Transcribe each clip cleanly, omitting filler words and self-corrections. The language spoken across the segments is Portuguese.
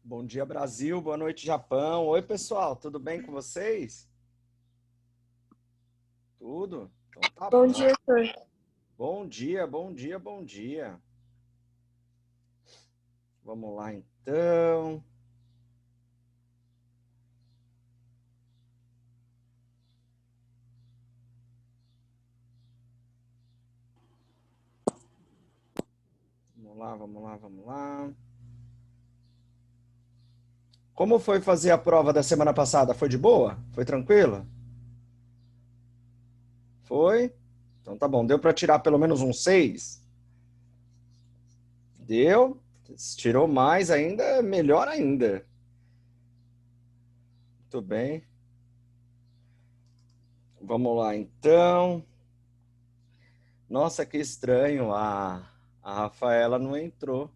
Bom dia, Brasil. Boa noite, Japão. Oi, pessoal. Tudo bem com vocês? Tudo? Então tá Bom bom. dia, Sor. Bom dia, bom dia, bom dia. Vamos lá, então. Vamos lá, vamos lá, vamos lá. Como foi fazer a prova da semana passada? Foi de boa? Foi tranquilo? Foi? Então tá bom. Deu para tirar pelo menos um 6? Deu? Se tirou mais ainda, melhor ainda. Muito bem. Vamos lá, então. Nossa, que estranho. A Rafaela não entrou.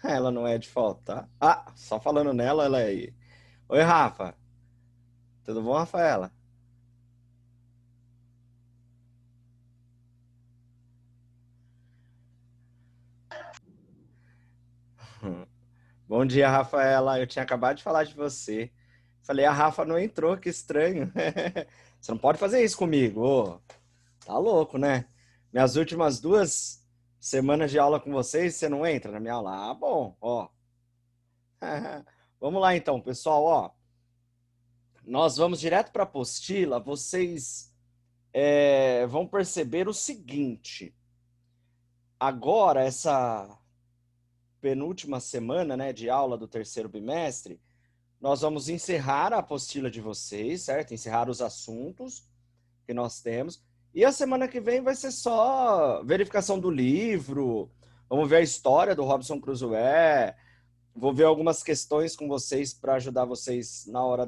Ela não é de faltar. Ah, só falando nela, ela é aí. Oi, Rafa. Tudo bom, Rafaela? Bom dia, Rafaela. Eu tinha acabado de falar de você. Falei, a Rafa não entrou, que estranho. Você não pode fazer isso comigo. Ô, tá louco, né? Minhas últimas 2 semanas de aula com vocês, você não entra na minha aula. Ah, bom, ó. Vamos lá então, pessoal, ó. Nós vamos direto para a apostila. Vocês vão perceber o seguinte. Agora, essa penúltima semana, né, de aula do terceiro bimestre, nós vamos encerrar a apostila de vocês, certo? Encerrar os assuntos que nós temos. E a semana que vem vai ser só verificação do livro, vamos ver a história do Robinson Crusoe, vou ver algumas questões com vocês para ajudar vocês na hora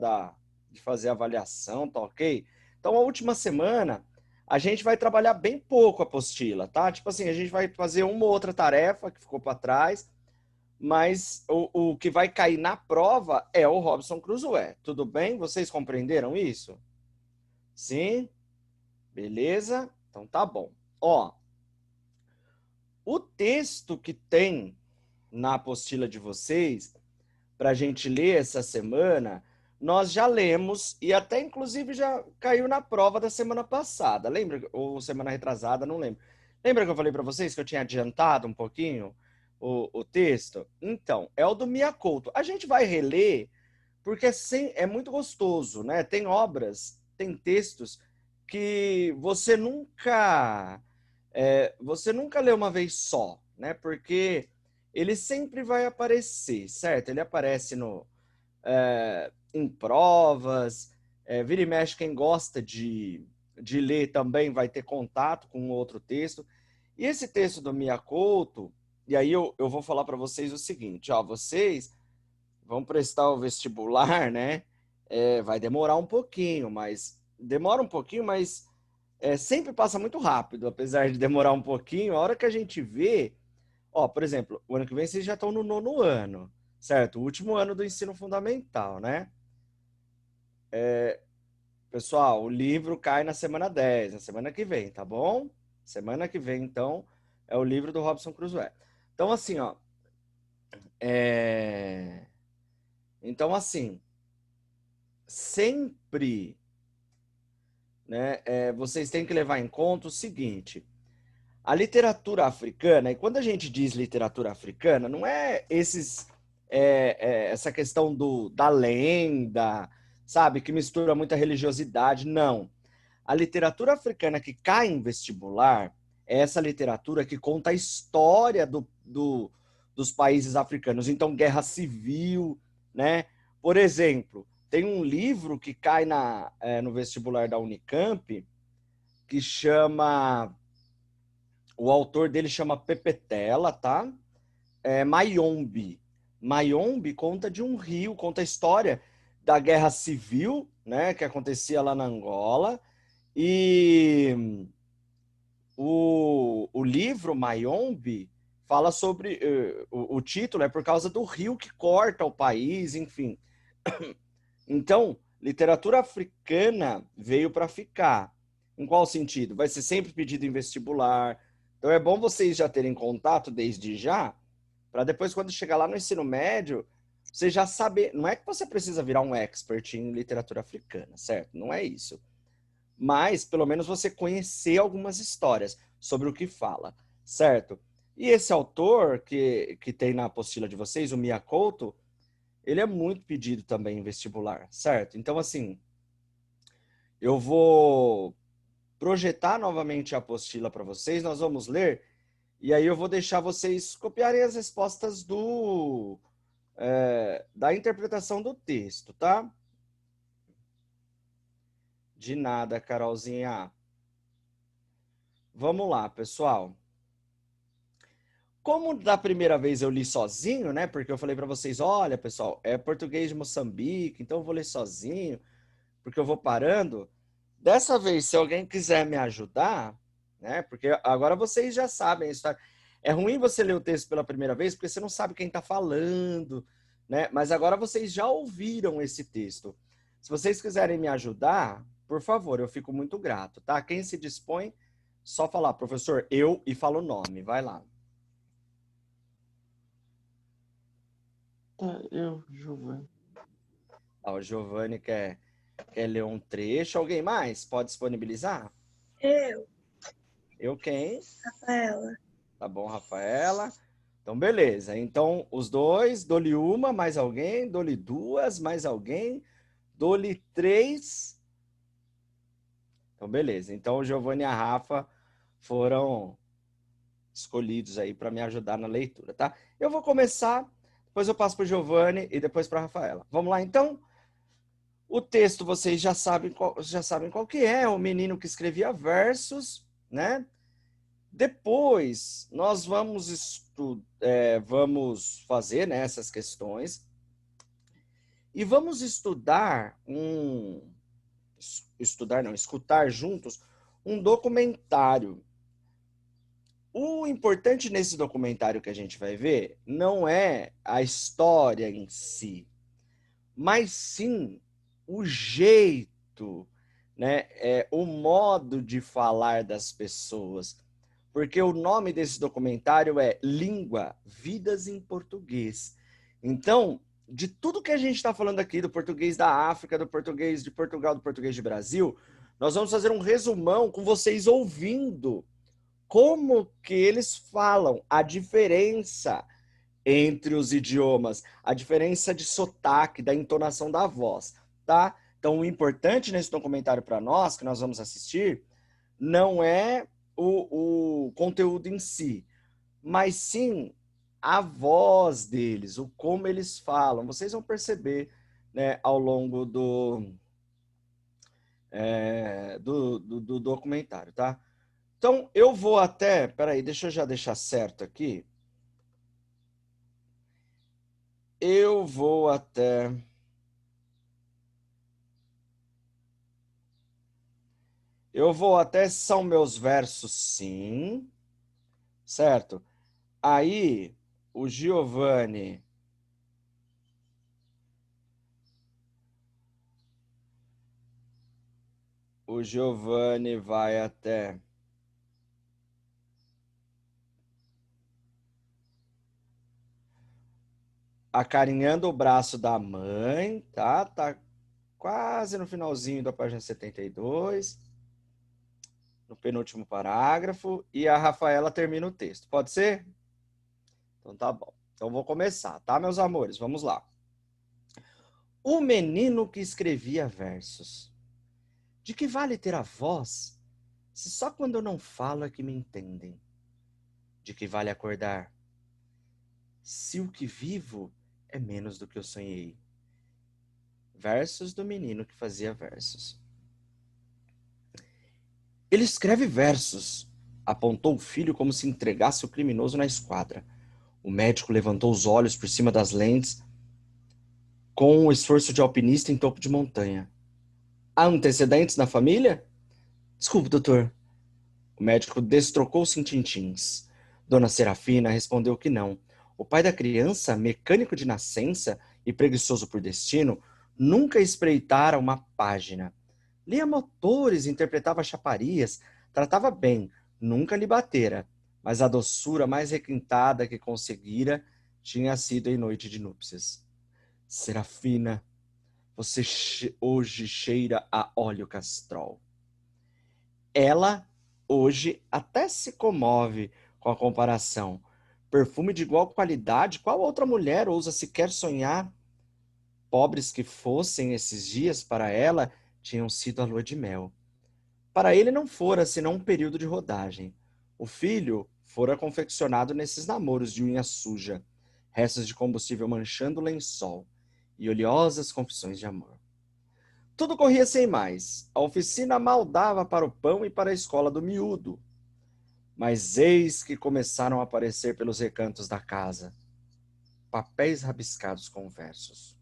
de fazer a avaliação, tá ok? Então, a última semana, a gente vai trabalhar bem pouco a apostila, tá? Tipo assim, a gente vai fazer uma ou outra tarefa que ficou para trás, mas o que vai cair na prova é o Robinson Crusoe. Tudo bem? Vocês compreenderam isso? Sim? Beleza? Então tá bom. Ó, o texto que tem na apostila de vocês, para a gente ler essa semana, nós já lemos e até inclusive já caiu na prova da semana passada. Lembra? Ou semana retrasada, não lembro. Lembra que eu falei para vocês que eu tinha adiantado um pouquinho o texto? Então, é o do Mia Couto. A gente vai reler porque é muito gostoso, né? Tem obras, tem textos que você nunca lê uma vez só, né? Porque ele sempre vai aparecer, certo? Ele aparece em provas, vira e mexe, quem gosta de ler também vai ter contato com outro texto. E esse texto do Mia Couto, e aí eu vou falar para vocês o seguinte, ó, vocês vão prestar o vestibular, né? Vai demorar um pouquinho, mas demora um pouquinho, mas sempre passa muito rápido, apesar de demorar um pouquinho. A hora que a gente vê, ó, por exemplo, o ano que vem vocês já estão no nono ano, certo? O último ano do ensino fundamental, né? Pessoal, o livro cai na semana 10, na semana que vem, tá bom? Semana que vem, então, é o livro do Robson Crusoe. Então, assim, ó. é, Então, assim, sempre, né, vocês têm que levar em conta o seguinte: a literatura africana, e quando a gente diz literatura africana, não é essa questão da lenda, sabe, que mistura muita religiosidade, não. A literatura africana que cai em vestibular é essa literatura que conta a história dos países africanos. Então, guerra civil, né? Por exemplo, tem um livro que cai no vestibular da Unicamp que chama. O autor dele chama Pepetela, tá? Mayombe. Mayombe conta de um rio, conta a história da guerra civil, né, que acontecia lá na Angola. E o livro Mayombe fala sobre. O título é por causa do rio que corta o país, enfim. Então, literatura africana veio para ficar. Em qual sentido? Vai ser sempre pedido em vestibular. Então, é bom vocês já terem contato desde já, para depois, quando chegar lá no ensino médio, você já sabe, não é que você precisa virar um expert em literatura africana, certo? Não é isso. Mas, pelo menos, você conhecer algumas histórias sobre o que fala, certo? E esse autor que tem na apostila de vocês, o Mia Couto, ele é muito pedido também em vestibular, certo? Então, assim, eu vou projetar novamente a apostila para vocês, nós vamos ler, e aí eu vou deixar vocês copiarem as respostas da interpretação do texto, tá? De nada, Carolzinha. Vamos lá, pessoal. Como da primeira vez eu li sozinho, né? Porque eu falei para vocês, olha, pessoal, é português de Moçambique, então eu vou ler sozinho, porque eu vou parando. Dessa vez, se alguém quiser me ajudar, né? Porque agora vocês já sabem a história. É ruim você ler o texto pela primeira vez, porque você não sabe quem está falando, né? Mas agora vocês já ouviram esse texto. Se vocês quiserem me ajudar, por favor, eu fico muito grato, tá? Quem se dispõe, só falar, professor, eu e fala o nome. Vai lá. Tá, eu, Giovanni. O Giovanni quer ler um trecho. Alguém mais pode disponibilizar? Eu, Eu quem? Rafaela. Tá bom, Rafaela. Então, beleza. Então, os dois, dou-lhe uma, mais alguém, dou-lhe duas, mais alguém, dou-lhe três. Então, beleza. Então, o Giovanni e a Rafa foram escolhidos aí para me ajudar na leitura, tá? Eu vou começar, depois eu passo para o Giovanni e depois para a Rafaela. Vamos lá, então? O texto vocês já sabem qual que é, o menino que escrevia versos, né? Depois, nós vamos fazer, né, essas questões e vamos escutar juntos um documentário. O importante nesse documentário que a gente vai ver não é a história em si, mas sim o jeito, né, o modo de falar das pessoas. Porque o nome desse documentário é Língua, Vidas em Português. Então, de tudo que a gente está falando aqui, do português da África, do português de Portugal, do português de Brasil, nós vamos fazer um resumão com vocês ouvindo como que eles falam, a diferença entre os idiomas, a diferença de sotaque, da entonação da voz, tá? Então, o importante nesse documentário para nós, que nós vamos assistir, não é o conteúdo em si, mas sim a voz deles, o como eles falam. Vocês vão perceber, né, ao longo do documentário, tá? Então, eu vou até... Peraí, deixa eu já deixar certo aqui. Eu vou até... São meus versos, sim. Certo? Aí, o Giovanni... O Giovanni vai até... acarinhando o braço da mãe, tá? Tá quase no finalzinho da página 72, no penúltimo parágrafo, e a Rafaela termina o texto. Pode ser? Então tá bom. Então vou começar, tá, meus amores? Vamos lá. O menino que escrevia versos. De que vale ter a voz, se só quando eu não falo é que me entendem? De que vale acordar, se o que vivo é menos do que eu sonhei? Versos do menino que fazia versos. Ele escreve versos, apontou o filho como se entregasse o criminoso na esquadra. O médico levantou os olhos por cima das lentes com o esforço de alpinista em topo de montanha. Há antecedentes na família? Desculpe, doutor. O médico destrocou-se em tintins. Dona Serafina respondeu que não. O pai da criança, mecânico de nascença e preguiçoso por destino, nunca espreitara uma página. Lia motores, interpretava chaparias, tratava bem, nunca lhe batera, mas a doçura mais requintada que conseguira tinha sido em noite de núpcias. Serafina, você hoje cheira a óleo castrol. Ela, hoje, até se comove com a comparação. Perfume de igual qualidade, qual outra mulher ousa sequer sonhar? Pobres que fossem esses dias para ela, tinham sido a lua de mel. Para ele não fora senão um período de rodagem. O filho fora confeccionado nesses namoros de unha suja, restos de combustível manchando o lençol e oleosas confissões de amor. Tudo corria sem mais. A oficina mal dava para o pão e para a escola do miúdo. Mas eis que começaram a aparecer pelos recantos da casa papéis rabiscados com versos.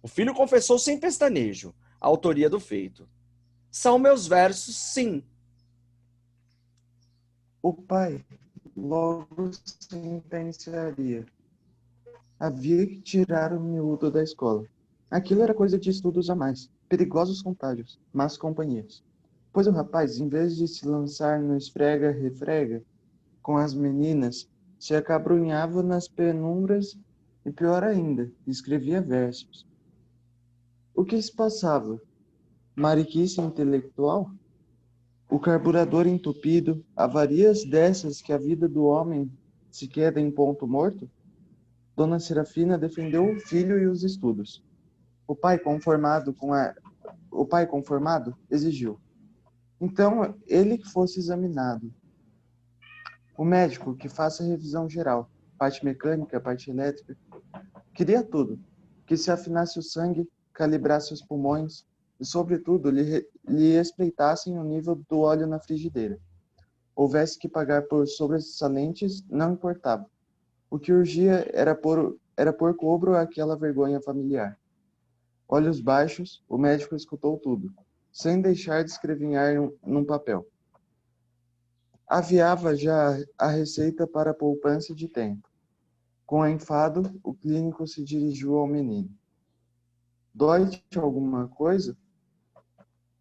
O filho confessou sem pestanejo a autoria do feito. São meus versos, sim. O pai logo sentenciaria. Havia que tirar o miúdo da escola. Aquilo era coisa de estudos a mais, perigosos contágios, más companhias. Pois o rapaz, em vez de se lançar no esfrega-refrega com as meninas, se acabrunhava nas penumbras e, pior ainda, escrevia versos. O que se passava? Mariquice intelectual? O carburador entupido, avarias dessas que a vida do homem se queda em ponto morto? Dona Serafina defendeu o filho e os estudos. O pai conformado exigiu. Então, ele que fosse examinado. O médico que faça revisão geral, parte mecânica, parte elétrica. Queria tudo. Que se afinasse o sangue, calibrasse os pulmões e, sobretudo, lhe espreitassem o nível do óleo na frigideira. Houvesse que pagar por sobressalentes, não importava. O que urgia era pôr cobro àquela vergonha familiar. Olhos baixos, o médico escutou tudo, sem deixar de escrevinhar num papel. Aviava já a receita para a poupança de tempo. Com enfado, o clínico se dirigiu ao menino. Dói-te alguma coisa?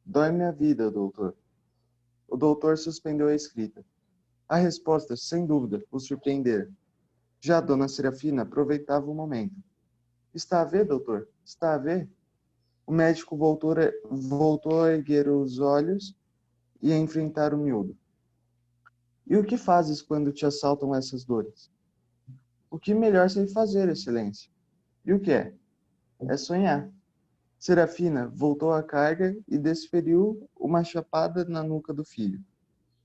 Dói-me a vida, doutor. O doutor suspendeu a escrita. A resposta, sem dúvida, o surpreendera. Já a dona Serafina aproveitava o momento. Está a ver, doutor? Está a ver? O médico voltou a erguer os olhos e a enfrentar o miúdo. E o que fazes quando te assaltam essas dores? O que melhor sei fazer, excelência? E o que é? É sonhar. Serafina voltou à carga e desferiu uma chapada na nuca do filho.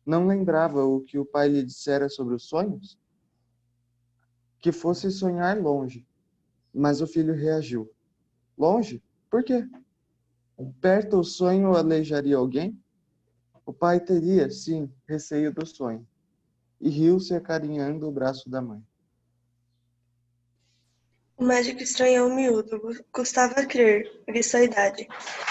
Não lembrava o que o pai lhe dissera sobre os sonhos? Que fosse sonhar longe. Mas o filho reagiu. Longe? Por quê? Perto o sonho aleijaria alguém? O pai teria, sim, receio do sonho. E riu-se acarinhando o braço da mãe. O médico estranhou o miúdo, custava crer, vista a idade.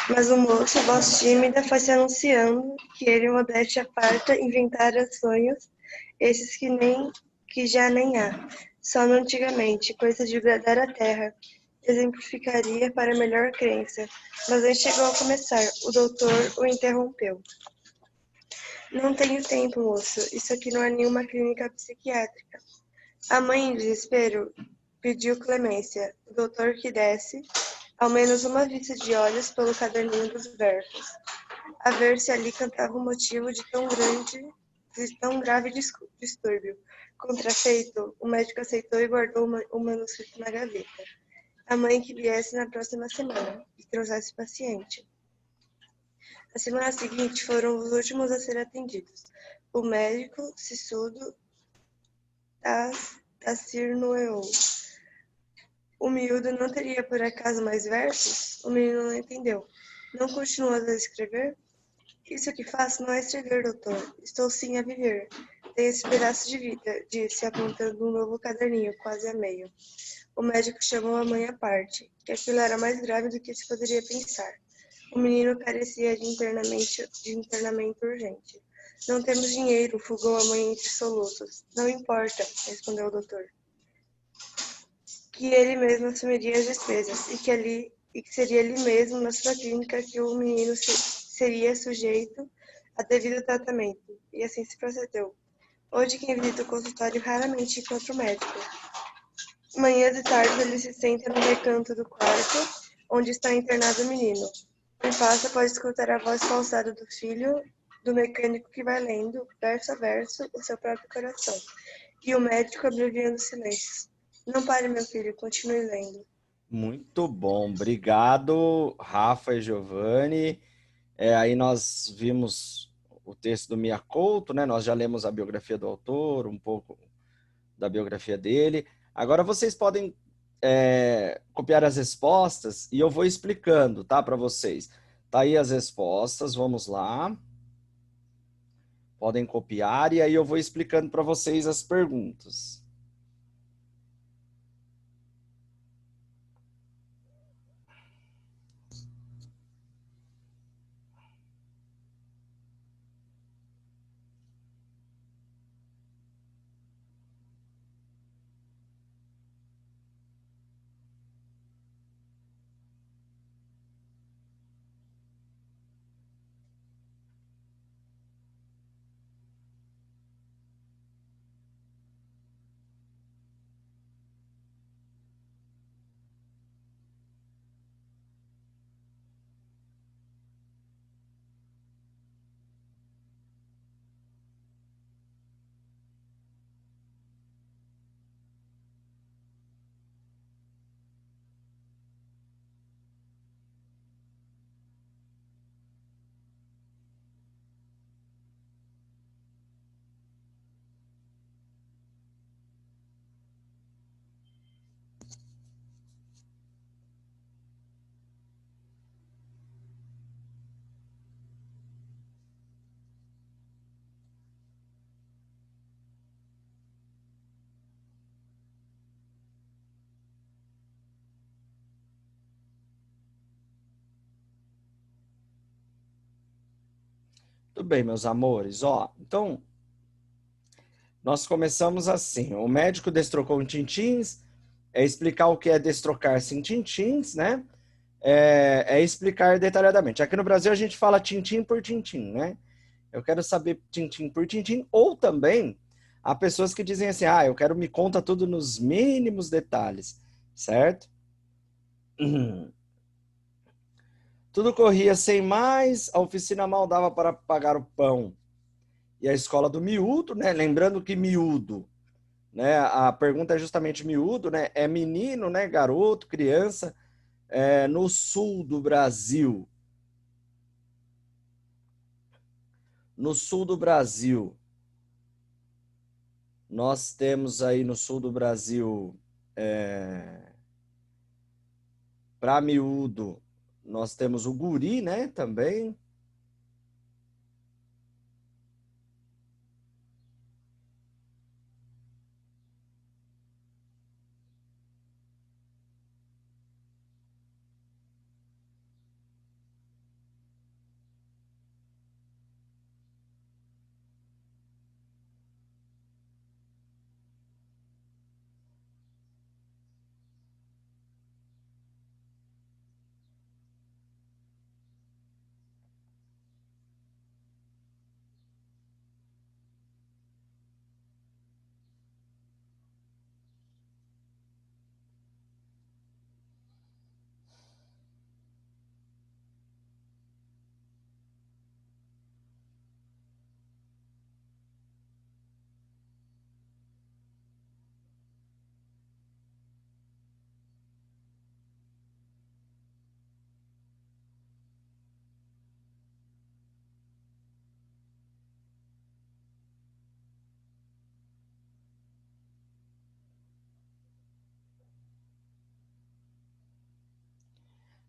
Mas o moço, voz tímida, foi-se anunciando que ele, modéstia farta, inventara sonhos, esses que já nem há, só no antigamente, coisa de bradar a terra, exemplificaria para melhor crença. Mas antes chegou a começar, o doutor o interrompeu. Não tenho tempo, moço, isso aqui não é nenhuma clínica psiquiátrica. A mãe, em desespero, pediu clemência. O doutor que desse, ao menos uma vista de olhos pelo caderninho dos versos, a ver se ali cantava o motivo de tão grave distúrbio. Contrafeito, o médico aceitou e guardou o manuscrito na gaveta. A mãe que viesse na próxima semana e trouxesse o paciente. Na semana seguinte foram os últimos a ser atendidos. O médico, sisudo, Tassirnoeou. O miúdo não teria por acaso mais versos? O menino não entendeu. Não continuas a escrever? Isso que faço não é escrever, doutor. Estou sim a viver. Tenho esse pedaço de vida, disse, apontando um novo caderninho, quase a meio. O médico chamou a mãe à parte, que aquilo era mais grave do que se poderia pensar. O menino carecia de internamento urgente. Não temos dinheiro, fugou a mãe entre soluços. Não importa, respondeu o doutor. Que ele mesmo assumiria as despesas e que seria ali mesmo, na sua clínica, que o menino seria sujeito a devido tratamento. E assim se procedeu. Hoje quem visita o consultório raramente encontra o médico. Manhãs e tardes ele se senta no recanto do quarto, onde está internado o menino. Em passa pode escutar a voz falsada do filho, do mecânico que vai lendo, verso a verso, o seu próprio coração. E o médico abreviando silêncios. Não pare, meu filho, continue lendo. Muito bom, obrigado, Rafa e Giovanni. Aí nós vimos o texto do Mia Couto, né? Nós já lemos a biografia do autor, um pouco da biografia dele. Agora vocês podem copiar as respostas e eu vou explicando, tá, para vocês. Tá aí as respostas, vamos lá. Podem copiar e aí eu vou explicando para vocês as perguntas. Tudo bem, meus amores. Ó, então, nós começamos assim. O médico destrocou em tintins, explicar o que é destrocar-se em tintins, né? Explicar detalhadamente. Aqui no Brasil a gente fala tintim por tintim, né? Eu quero saber tintim por tintim, ou também há pessoas que dizem assim, eu quero me conta tudo nos mínimos detalhes, certo? Tudo corria sem mais, a oficina mal dava para pagar o pão. E a escola do miúdo, né? Lembrando que miúdo, né? A pergunta é justamente miúdo, né? É menino, né? Garoto, criança, no sul do Brasil. No sul do Brasil, nós temos aí no sul do Brasil, para miúdo, nós temos o guri, né? Também.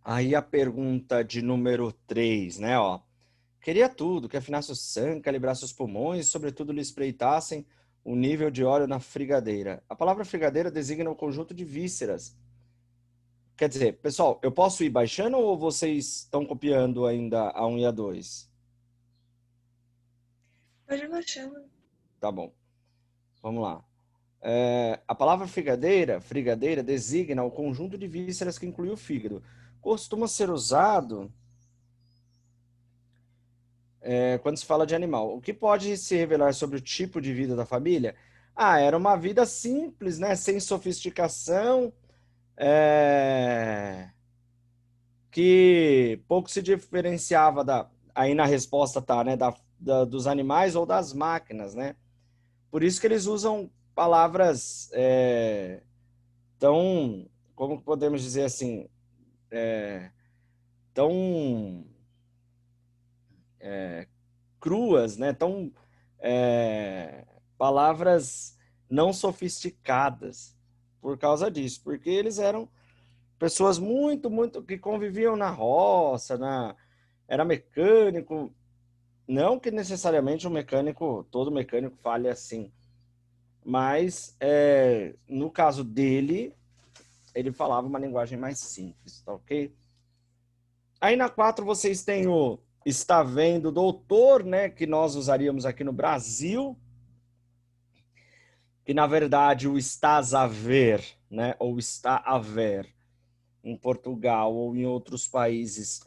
Aí a pergunta de número 3, né? Ó, queria tudo, que afinasse o sangue, calibrasse os pulmões, e, sobretudo, lhe espreitassem o nível de óleo na frigadeira. A palavra frigadeira designa o conjunto de vísceras. Quer dizer, pessoal, eu posso ir baixando ou vocês estão copiando ainda a 1 e a 2? Pode baixar, mano. Tá bom. Vamos lá. A palavra frigadeira designa o conjunto de vísceras que inclui o fígado. Costuma ser usado quando se fala de animal. O que pode se revelar sobre o tipo de vida da família? Era uma vida simples, né? Sem sofisticação, que pouco se diferenciava aí na resposta tá, né? Dos animais ou das máquinas, né? Por isso que eles usam palavras tão, como podemos dizer assim, tão cruas, né? Tão palavras não sofisticadas por causa disso, porque eles eram pessoas muito, muito que conviviam na roça, era mecânico, não que necessariamente todo mecânico fale assim, mas no caso dele, ele falava uma linguagem mais simples, tá ok? Aí na 4 vocês têm o está vendo doutor, né, que nós usaríamos aqui no Brasil, que na verdade o estás a ver, né, ou está a ver, em Portugal ou em outros países.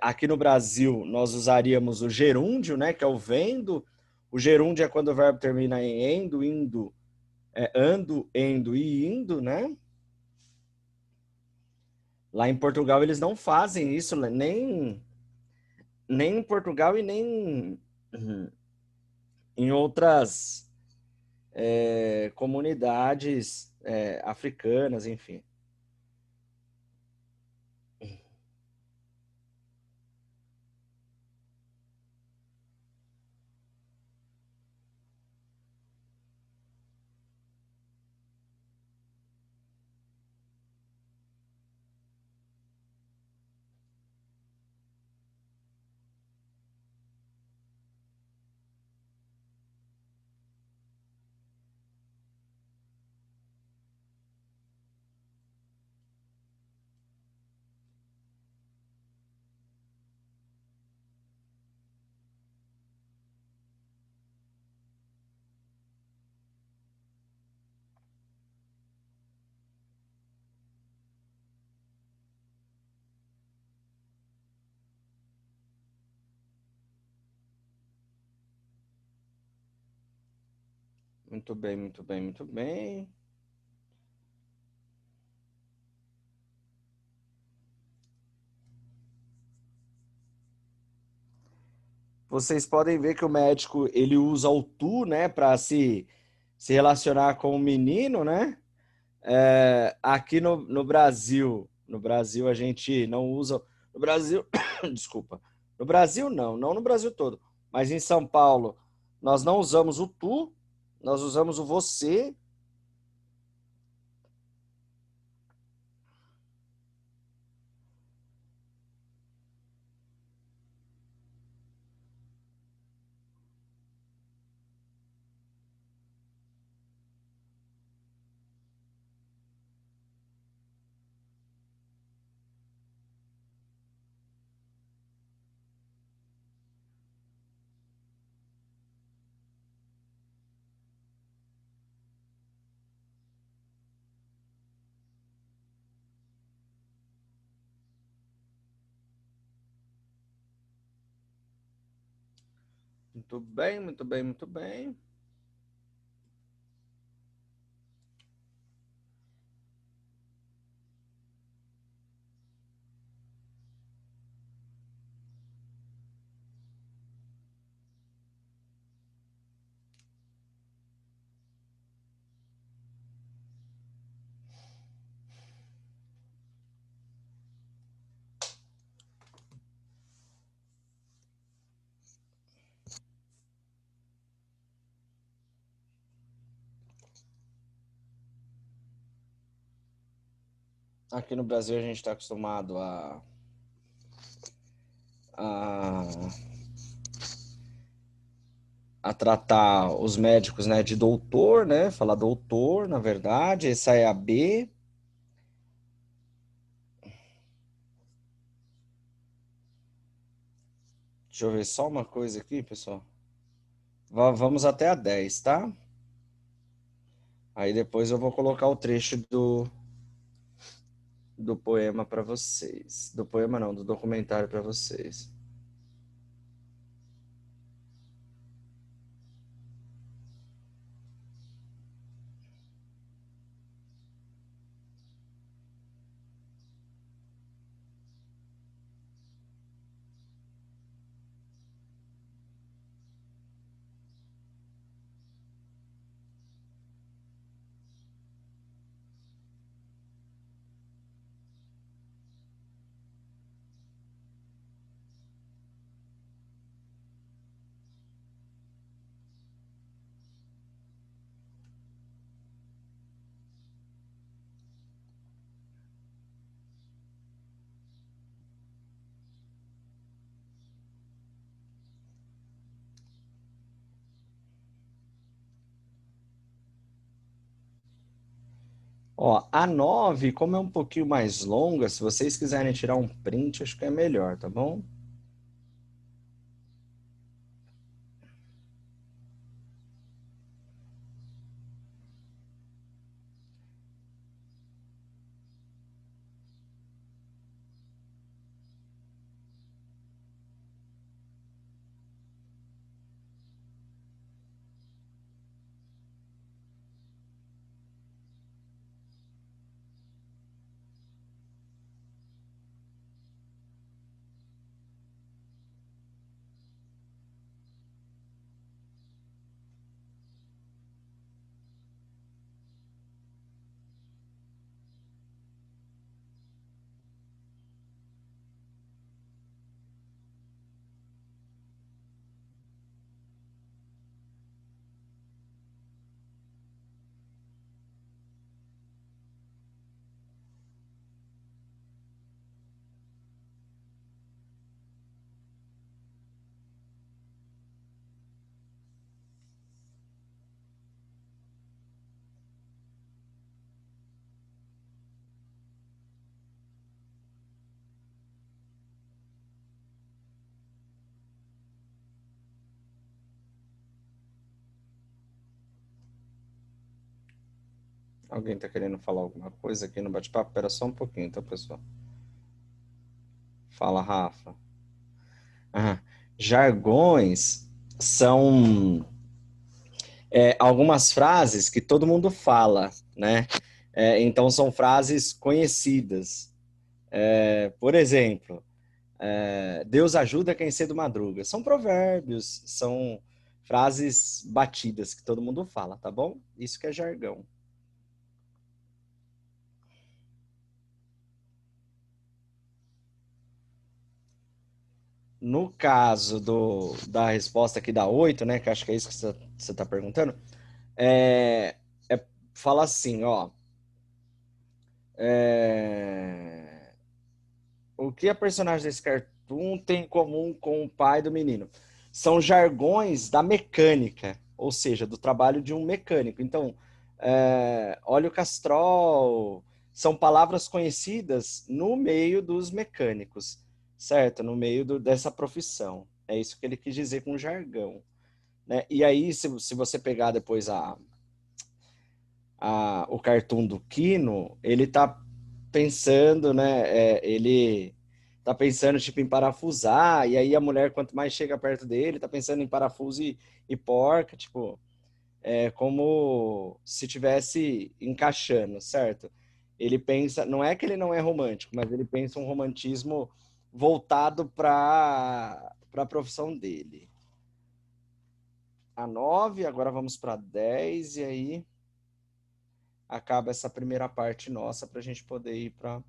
Aqui no Brasil nós usaríamos o gerúndio, né, que é o vendo. O gerúndio é quando o verbo termina em endo, indo, ando, endo e indo, né? Lá em Portugal eles não fazem isso, nem em Portugal e nem em outras comunidades africanas, enfim. Muito bem, muito bem, muito bem. Vocês podem ver que o médico ele usa o tu, né, para se relacionar com o menino, né? Aqui no Brasil a gente não usa. No Brasil, desculpa. No Brasil não no Brasil todo, mas em São Paulo nós não usamos o tu, nós usamos o você. Muito bem, muito bem, muito bem. Aqui no Brasil a gente está acostumado a, a tratar os médicos, né, de doutor, né? Falar doutor, na verdade, essa é a B. Deixa eu ver só uma coisa aqui, pessoal. Vamos até a 10, tá? Aí depois eu vou colocar o trecho do poema para vocês. Do poema não, do documentário para vocês. Ó, a 9, como é um pouquinho mais longa, se vocês quiserem tirar um print, acho que é melhor, tá bom? Alguém tá querendo falar alguma coisa aqui no bate-papo? Espera só um pouquinho, tá, pessoal? Fala, Rafa. Ah, jargões são algumas frases que todo mundo fala, né? Então são frases conhecidas. Por exemplo, Deus ajuda quem cedo madruga. São provérbios, são frases batidas que todo mundo fala, tá bom? Isso que é jargão. No caso da resposta aqui da 8, né? Que acho que é isso que você está perguntando, é, fala assim, ó. O que a personagem desse cartoon tem em comum com o pai do menino? São jargões da mecânica, ou seja, do trabalho de um mecânico. Então, óleo castrol são palavras conhecidas no meio dos mecânicos, certo? No meio dessa profissão. É isso que ele quis dizer com jargão. Né? E aí, se você pegar depois o cartoon do Kino, ele tá pensando, né? Ele tá pensando tipo em parafusar, e aí a mulher, quanto mais chega perto dele, tá pensando em parafuso e porca, tipo, como se tivesse encaixando, certo? Ele pensa, não é que ele não é romântico, mas ele pensa um romantismo voltado para a profissão dele. A 9, agora vamos para 10, e aí acaba essa primeira parte nossa para a gente poder ir para a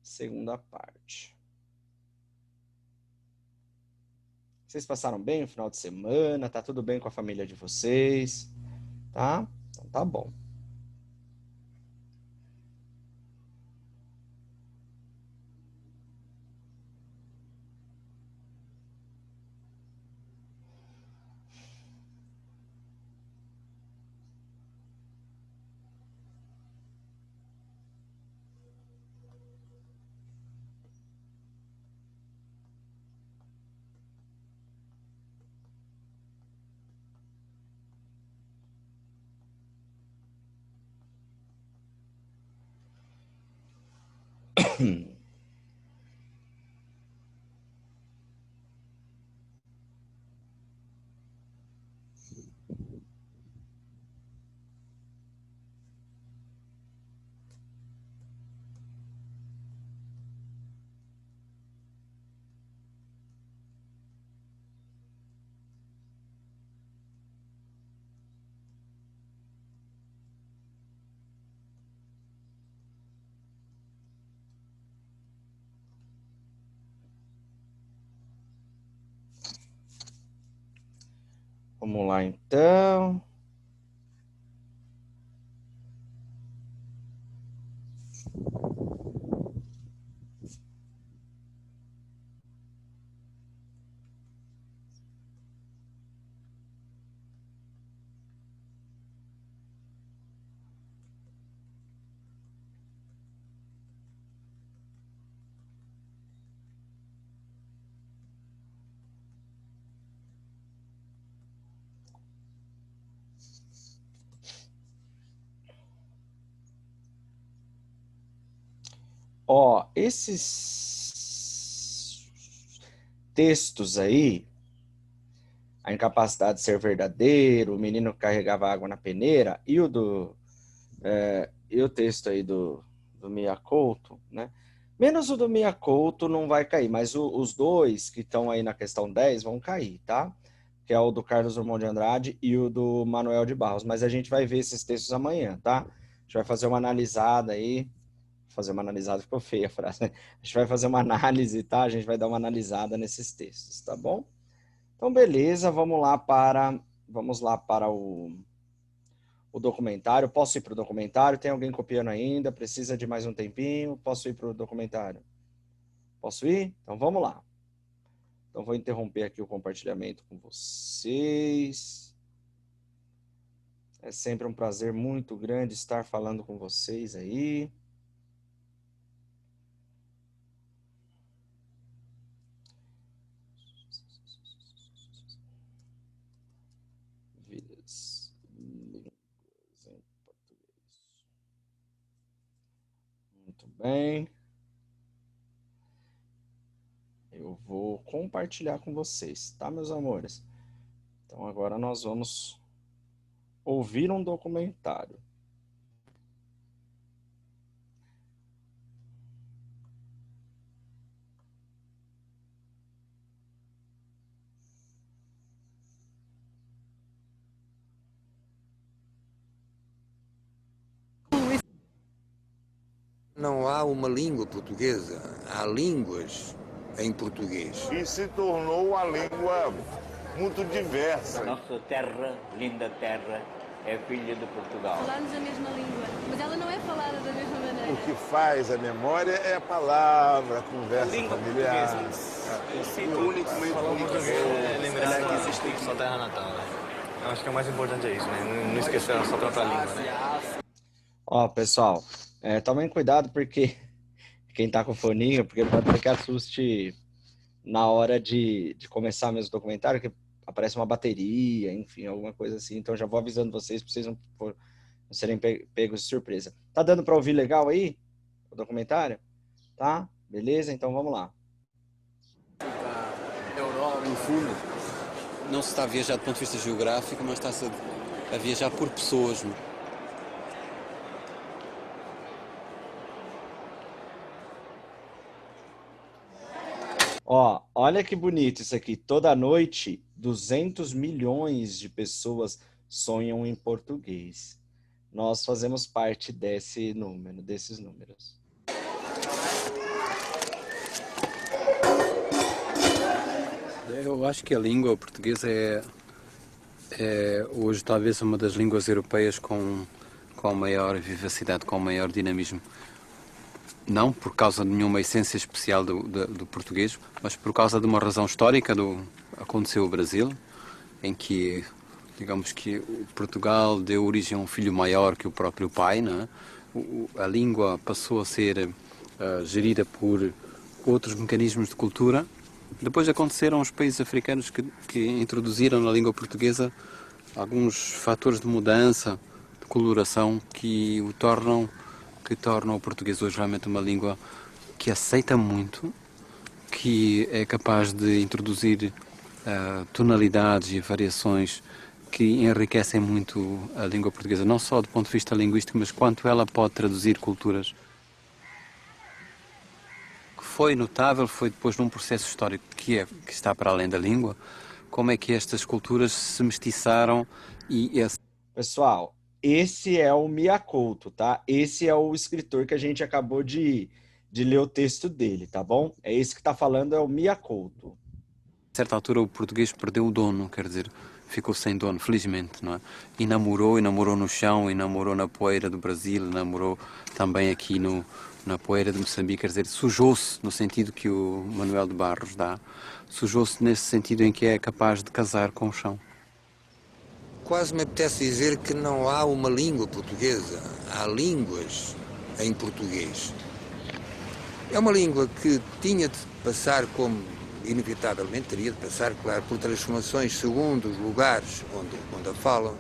segunda parte. Vocês passaram bem o final de semana? Tá tudo bem com a família de vocês? Tá? Então tá bom. Vamos lá então. Ó, esses textos aí, a incapacidade de ser verdadeiro, o menino que carregava água na peneira, e e o texto aí do Mia Couto, né? Menos o do Mia Couto não vai cair, mas os dois que estão aí na questão 10 vão cair, tá? Que é o do Carlos Drummond de Andrade e o do Manuel de Barros. Mas a gente vai ver esses textos amanhã, tá? A gente vai fazer uma analisada aí. Fazer uma analisada, ficou feia a frase, né? A gente vai fazer uma análise, tá? A gente vai dar uma analisada nesses textos, tá bom? Então, beleza, vamos lá para o documentário. Posso ir para o documentário? Tem alguém copiando ainda? Precisa de mais um tempinho? Posso ir para o documentário? Posso ir? Então, vamos lá. Então, vou interromper aqui o compartilhamento com vocês. É sempre um prazer muito grande estar falando com vocês aí. Vidas, línguas em português. Muito bem. Eu vou compartilhar com vocês, tá, meus amores? Então, agora nós vamos ouvir um documentário. Não há uma língua portuguesa, há línguas em português. E se tornou uma língua muito diversa. Nossa terra, linda terra, é filha de Portugal. Falamos a mesma língua, mas ela não é falada da mesma maneira. O que faz a memória é a palavra, a conversa familiar. O único meio de comunicação é lembrar que existe sua terra natal. Né? Eu acho que o mais importante é isso, né? Não esquecer a sua própria língua. Né? Ó, pessoal, tomem cuidado porque quem tá com foninho, porque pode ser que assuste na hora de começar mesmo o documentário, que aparece uma bateria, enfim, alguma coisa assim. Então já vou avisando vocês para vocês não serem pegos de surpresa. Tá dando para ouvir legal aí o documentário? Tá? Beleza? Então vamos lá. Europa, no fundo, não se está a viajar do ponto de vista geográfico, mas está-se a viajar por pessoas. Ó, olha que bonito isso aqui. Toda noite, 200 milhões de pessoas sonham em português. Nós fazemos parte desses números. Eu acho que a língua portuguesa é hoje talvez uma das línguas europeias com maior vivacidade, com maior dinamismo. Não por causa de nenhuma essência especial do português, mas por causa de uma razão histórica aconteceu o Brasil, em que, digamos que Portugal deu origem a um filho maior que o próprio pai, não é? A língua passou a ser gerida por outros mecanismos de cultura. Depois aconteceram os países africanos que introduziram na língua portuguesa alguns fatores de mudança, de coloração, que tornam o português hoje realmente uma língua que aceita muito, que é capaz de introduzir tonalidades e variações que enriquecem muito a língua portuguesa, não só do ponto de vista linguístico, mas quanto ela pode traduzir culturas. O que foi notável foi depois num processo histórico que está para além da língua, como é que estas culturas se mestiçaram e... Pessoal, esse é o Mia Couto, tá? Esse é o escritor que a gente acabou de ler o texto dele, tá bom? É esse que tá falando, é o Mia Couto. A certa altura o português perdeu o dono, quer dizer, ficou sem dono, felizmente, não é? E namorou no chão, e namorou na poeira do Brasil, namorou também aqui na poeira de Moçambique, quer dizer, sujou-se no sentido que o Manuel de Barros dá, sujou-se nesse sentido em que é capaz de casar com o chão. Quase me apetece dizer que não há uma língua portuguesa, há línguas em português. É uma língua que tinha de passar, como inevitavelmente teria de passar, claro, por transformações segundo os lugares onde a falam.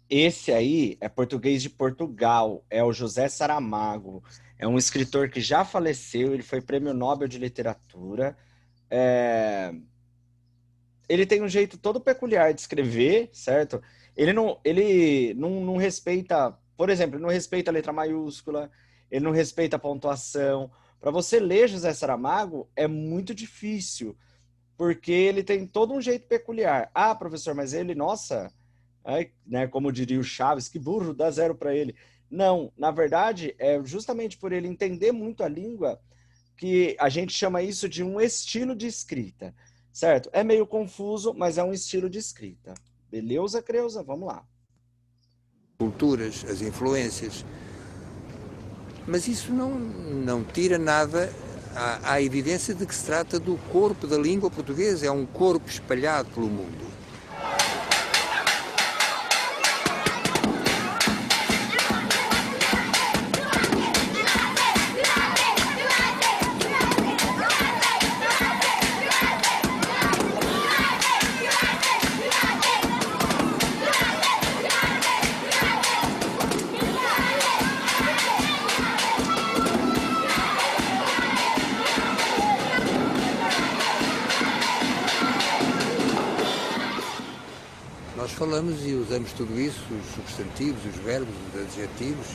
Esse aí é português de Portugal, é o José Saramago. É um escritor que já faleceu, ele foi prêmio Nobel de Literatura. Ele tem um jeito todo peculiar de escrever, certo? Ele não respeita, por exemplo, ele não respeita a letra maiúscula, ele não respeita a pontuação. Para você ler José Saramago é muito difícil, porque ele tem todo um jeito peculiar. Ah, professor, mas ele, nossa, né, como diria o Chaves, que burro, dá 0 para ele. Não, na verdade, é justamente por ele entender muito a língua que a gente chama isso de um estilo de escrita, certo? É meio confuso, mas é um estilo de escrita. Beleza, Creuza? Vamos lá. Culturas, as influências. Mas isso não tira nada à evidência de que se trata do corpo da língua portuguesa. É um corpo espalhado pelo mundo. Nós falamos e usamos tudo isso, os substantivos, os verbos, os adjetivos,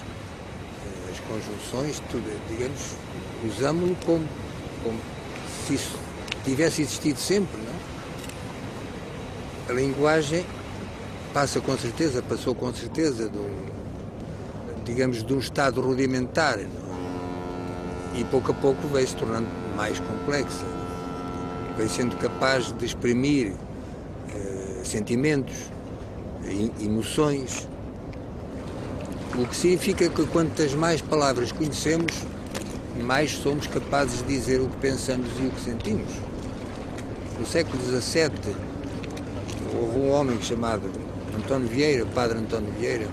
as conjunções, tudo, digamos, usamos-lo como se isso tivesse existido sempre, não? A linguagem passou com certeza de um estado rudimentar, não? E pouco a pouco veio se tornando mais complexa, veio sendo capaz de exprimir sentimentos, emoções, o que significa que quantas mais palavras conhecemos, mais somos capazes de dizer o que pensamos e o que sentimos. No século XVII, houve um homem chamado António Vieira, Padre António Vieira,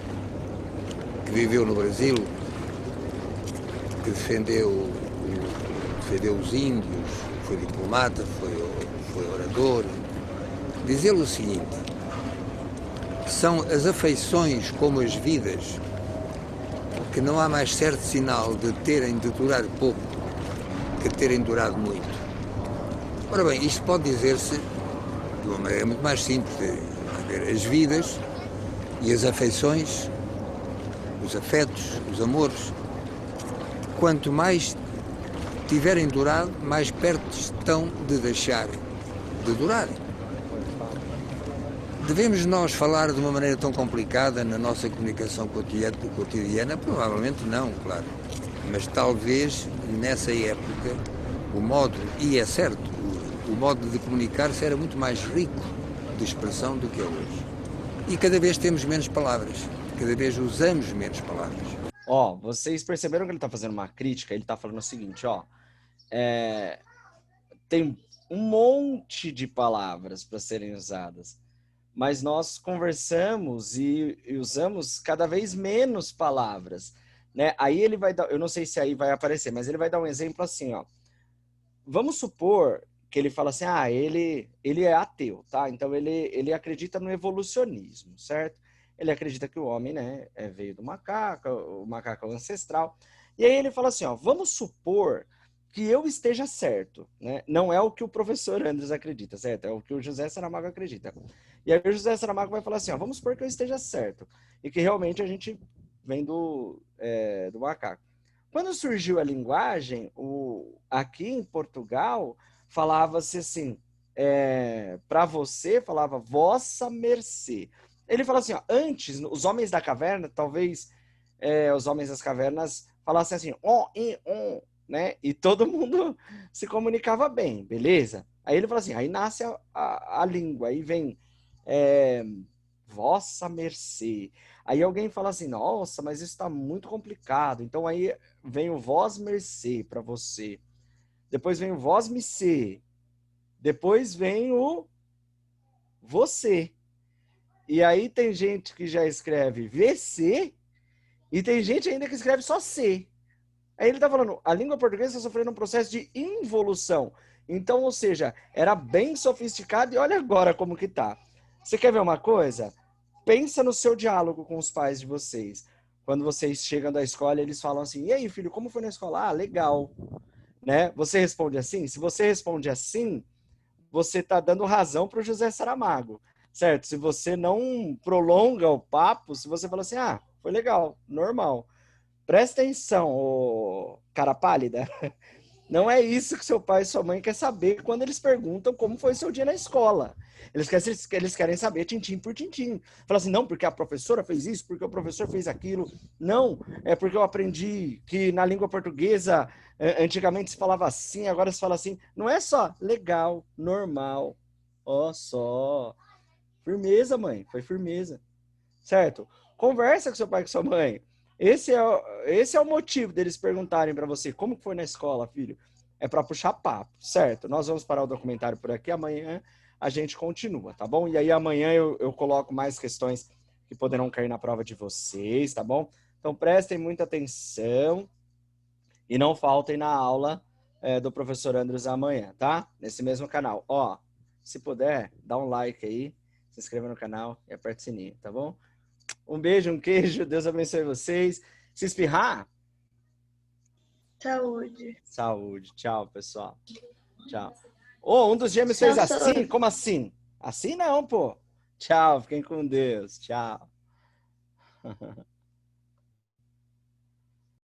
que viveu no Brasil, que defendeu os índios, foi diplomata, foi orador. Dizer-lhe o seguinte: são as afeições como as vidas, que não há mais certo sinal de terem de durar pouco que terem durado muito. Ora bem, isto pode dizer-se de uma maneira muito mais simples. As vidas e as afeições, os afetos, os amores, quanto mais tiverem durado, mais perto estão de deixar de durar. Devemos nós falar de uma maneira tão complicada na nossa comunicação cotidiana? Provavelmente não, claro. Mas talvez nessa época o modo, e é certo, o modo de comunicar-se era muito mais rico de expressão do que é hoje. E cada vez temos menos palavras, cada vez usamos menos palavras. Ó, vocês perceberam que ele está fazendo uma crítica? Ele está falando o seguinte, ó, tem um monte de palavras para serem usadas, mas nós conversamos e usamos cada vez menos palavras, né? Aí ele vai dar, eu não sei se aí vai aparecer, mas ele vai dar um exemplo assim, ó. Vamos supor que ele fala assim, ele é ateu, tá? Então ele acredita no evolucionismo, certo? Ele acredita que o homem, né, veio do macaco, o macaco é o ancestral. E aí ele fala assim, ó, vamos supor que eu esteja certo, né? Não é o que o professor Andres acredita, certo? É o que o José Saramago acredita. E aí o José Saramago vai falar assim, ó, vamos supor que eu esteja certo e que realmente a gente vem do macaco. Quando surgiu a linguagem, aqui em Portugal, falava-se assim, para você, falava vossa mercê. Ele fala assim, ó, antes, os homens da caverna, talvez os homens das cavernas falassem assim, né? E todo mundo se comunicava bem, beleza? Aí ele fala assim, aí nasce a língua, aí vem vossa mercê. Aí alguém fala assim, nossa, mas isso está muito complicado. Então aí vem o vós mercê para você. Depois vem o vós me ser. Depois vem o você. E aí tem gente que já escreve VC e tem gente ainda que escreve só C. Aí ele está falando, a língua portuguesa está sofrendo um processo de involução. Então, ou seja, era bem sofisticado e olha agora como que tá. Você quer ver uma coisa? Pensa no seu diálogo com os pais de vocês. quando vocês chegam da escola, eles falam assim, e aí, filho, como foi na escola? Ah, legal. Né? Você responde assim? Se você responde assim, você está dando razão para o José Saramago, certo? Se você não prolonga o papo, se você fala assim, ah, foi legal, normal. Presta atenção, ô cara pálida. Não é isso que seu pai e sua mãe querem saber quando eles perguntam como foi seu dia na escola. Eles querem saber tintim por tintim. Fala assim, não, porque a professora fez isso, porque o professor fez aquilo. Não, é porque eu aprendi que na língua portuguesa antigamente se falava assim, agora se fala assim. Não é só legal, normal. Ó, só. Firmeza, mãe. Foi firmeza. Certo? Conversa com seu pai e com sua mãe. Esse é o motivo deles perguntarem para você como foi na escola, filho. É para puxar papo, certo? Nós vamos parar o documentário por aqui. Amanhã a gente continua, tá bom? E aí amanhã eu coloco mais questões que poderão cair na prova de vocês, tá bom? Então prestem muita atenção e não faltem na aula do professor Andros amanhã, tá? Nesse mesmo canal. Ó, se puder, dá um like aí, se inscreva no canal e aperte o sininho, tá bom? Um beijo, um queijo, Deus abençoe vocês. Se espirrar? Saúde. Saúde. Tchau, pessoal. Tchau. Um dos gêmeos fez assim? Saúde. Como assim? Assim não, pô. Tchau, fiquem com Deus. Tchau.